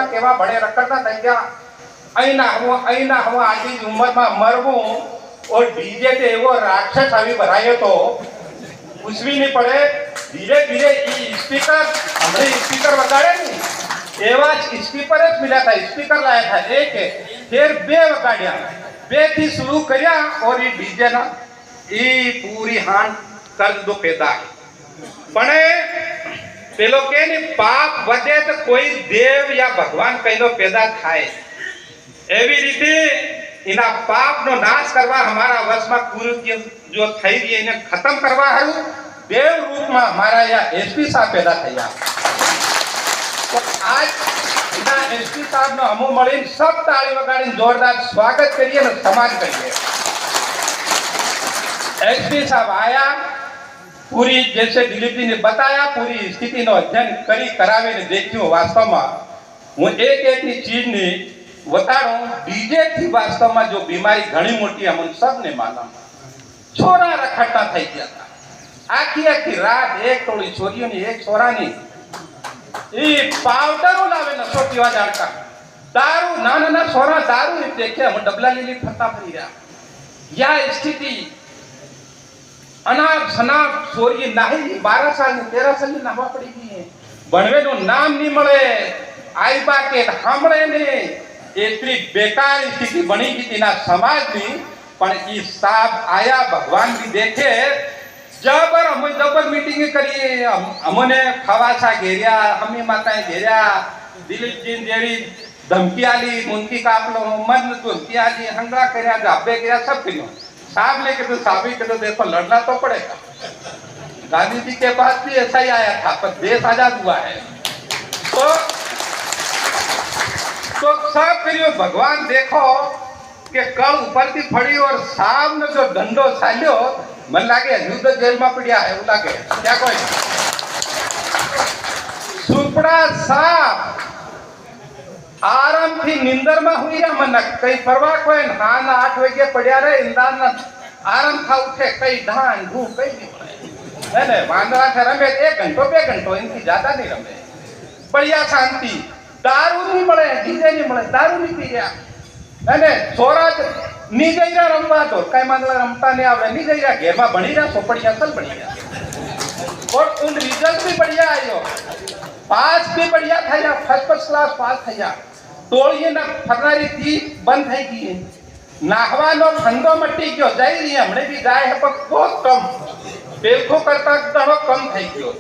કેવા ભડે રખડતા થઈ ગયા અહીંના હું આટલી ઉંમરમાં મરવું और डीजे पे एवो राक्षस अभी भरायो तो कुछ भी नहीं पड़े धीरे धीरे स्पीकर हमने स्पीकर वगाड़े नहीं एवा स्पीकर જ मिला था स्पीकर लाया था एक फिर बे वगाड़िया बे થી शुरू કર્યા और ये डीजे ना ये पूरी हान कर दो पैदा પણ પેલો કે ને પાપ વધે તો કોઈ દેવ યા ભગવાન કઈનો પેદા થાય એવી રીતે इना पाप नो नाश करवा हमारा वश में कुरुति जो થઈ રહી એને खत्म करवा हरु देव रूप में हमारा या एसपी साहब पैदा થયા तो आज इना एसपी साहब नो हमो મળીને सब તાળી વગાડીને જોરદાર સ્વાગત કરીએ ને સમાન કરીએ एसपी साहब आया पूरी जैसे दिलीप जी ने बताया पूरी स्थिति नो अध्ययन કરી કરાવીને દેખ્યું વાસ્તવમાં હું એક ની ચીજ ની बताड़ो डीजे थी वास्तव में जो बीमारी घणी मोटी हम सबने मालूम छोरा रखड़ता થઈ ગયા હતા આખી આખી રાત એક ટોળી છોરીઓની એક છોરાની ઈ પાવડરો લાવે નશો પીવા જાણતા દારૂ નાના છોરા દારૂ ને દેખે हम ડબલા લીલી ફરતા ફરી રહ્યા યા સ્થિતિ અનાપ શનાપ છોરી નાહી 12 સાલની 13 સાલની નાહવા પડી ગઈ ભણવેનું નામ નહીં મળે આઈ બા કે સાંભળે ને इतनी बेकार स्थिति बनी की तीना समाज की पर ई साहब आया भगवान भी देखे जबर मीटिंग करिए हमने खवासा घेरिया हमी माताएं घेरिया दिलीप जी जेरी धमकी आली मुंकी कापलो मन धमकी आली हंगला करया जाबे करया सब करियो साहब ने कहते साहब के तो देखो लड़ना तो पड़ेगा गांधी जी के पास भी ऐसा ही आया था पर देश आजाद हुआ है तो सब करियो भगवान देखो कि कल ऊपर थी फड़ी और साहब ने जो डंडो साल्यो मन लागे युद्ध जेल में पड़िया है लागे क्या कोई सुपड़ा साहब आराम थी निंदर में हुई रहा मन कई परवा कोई हाँ 8 वागे पड़िया रहे इंदार न आराम था उठे कई ढान घू कई नहीं नहीं वांदरा से रमे 1 घंटो 2 घंटो इनकी ज्यादा नहीं रमे बढ़िया शांति दारू नहीं મળે ડીજે नहीं મળે दारू नहीं पी રહ્યા અને છોરા ની જઈ રહ્યા રમવા તો કઈ માંગલા રમતા नहीं આવડે नहीं જઈ રહ્યા ઘેરમાં ભણી રહ્યા સોપડિયા અસલ ભણી રહ્યા और उन रिजल्ट भी बढ़िया आयो पास भी बढ़िया થયા फर्स्ट क्लास पास થયા ટોળીએ ના ફરનારી થી બંધ થઈ ગઈ નાહવાનો ફંદો મટી ગયો જઈ રહી હમણે भी जाए है पर बहुत कम बेलखो करता घणो कम થઈ ગયો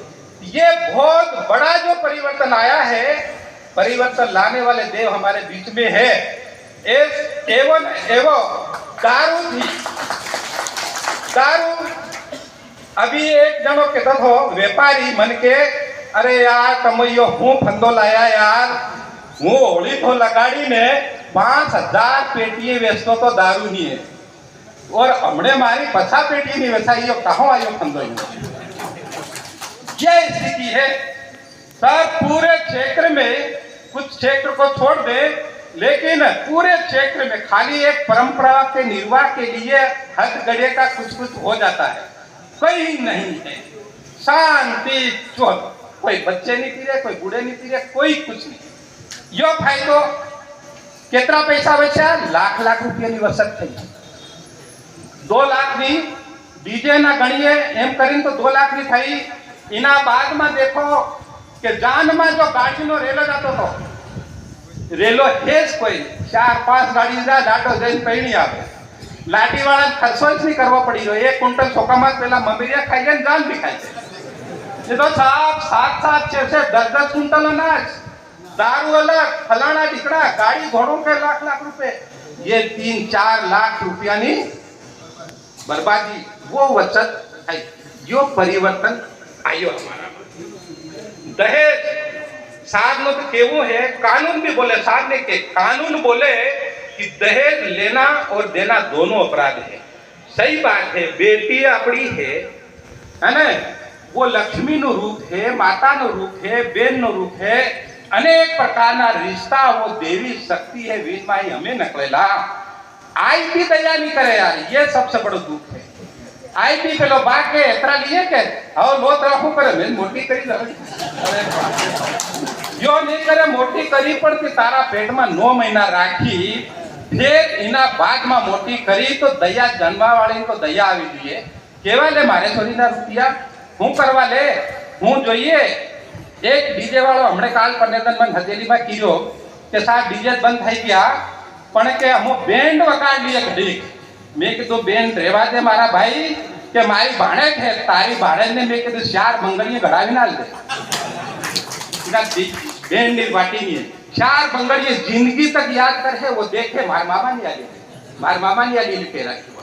ये बहुत बड़ा जो परिवर्तन आया है परिवर्तन लाने वाले देव हमारे बीच में है एवं दारू थी दारू अभी एक जनो कहता हो व्यापारी मन के अरे यार कमैयो हूँ फंदो लाया यार हूँ होली तो लगाड़ी ने 5000 पेटी वेचतो तो दारू नहीं है और हमने मारी 50 पेटी नहीं वेचाई कहाँ आयो फंदो ये स्थिति है सब पूरे क्षेत्र में कुछ क्षेत्र को छोड़ दे लेकिन पूरे क्षेत्र में खाली एक परंपरा के निर्वाह के लिए हद गड़े का कुछ हो जाता है कहीं नहीं है शांति चोर कोई बच्चे नहीं पी रहे कोई बूढ़े नहीं पी रहे कोई कुछ नहीं यो फायदो कितना पैसा बचा लाख रुपया ની વસત થઈ 2 લાખ ની ડીજે ના ગણીએ એમ કરીને તો 2 લાખ ની થઈ इना बाद में देखो कि जान में जो गाड़ी नो रेलो जातो तो रेलो हेज कोई 4-5 गाड़ी जा डाटो जैन पड़ी आवे लाठी वाला खर्चो જ नहीं करવો પડી રહ્યો 1 ક્વિન્ટલ ચોકામાં પેલા મમરિયા ખાઈ જાય જાન भी ખાઈ જાય ये तो साहब 7-7 6 10 क्विंटल अनाज दारू अलग फलाना ढिकड़ा गाड़ी घोड़ों के लाख रुपए ये 3-4 लाख रुपया ની बर्बादी वो वचत है यो परिवर्तन आयो हमारा दहेज साहब ने तो केवो है कानून भी बोले साहब ने के कानून बोले कि दहेज लेना और देना दोनों अपराध है सही बात है बेटी अपनी है ना वो लक्ष्मी नो रूप है माता नो रूप है बेन नो रूप है अनेक प्रकार ना रिश्ता वो देवी शक्ति है वीर माई हमें नकलेला आई भी दया नहीं करे यार ये सबसे बड़ा दुख है आई भी पेलो बाग के एतरा लिए के और लो तरह करे मैं मोटी करी अरे જો નહીં કરે મોટી કરી પડતી તારા પેટમાં 9 મહિના રાખી ફેર એના બાદમાં મોટી કરી તો દયા જન્મવા વાળી તો દયા આવી જોઈએ કેવા લે મારે છોરીના રૂપિયા હું કરવા લે હું જોઈએ એક ડીજે વાળો હમણે કાલ પરનેતન હથેલીમાં કીધો કે સાહેબ ડીજે બંધ થઈ ગયા પણ કે હું બેન્ડ વગાડ લઈએ ઘડીક મેં કીધું બેન્ડ રહેવા દે મારા ભાઈ કે મારી ભાણે છે તારી ભાણેજને મેં કીધું 4 બંગડીએ ઘડાવી ના દે બેન્ડ ની વાટી ની 4 બંગડીએ जिंदगी तक याद करे वो देखे मार मामा नहीं आली के रखी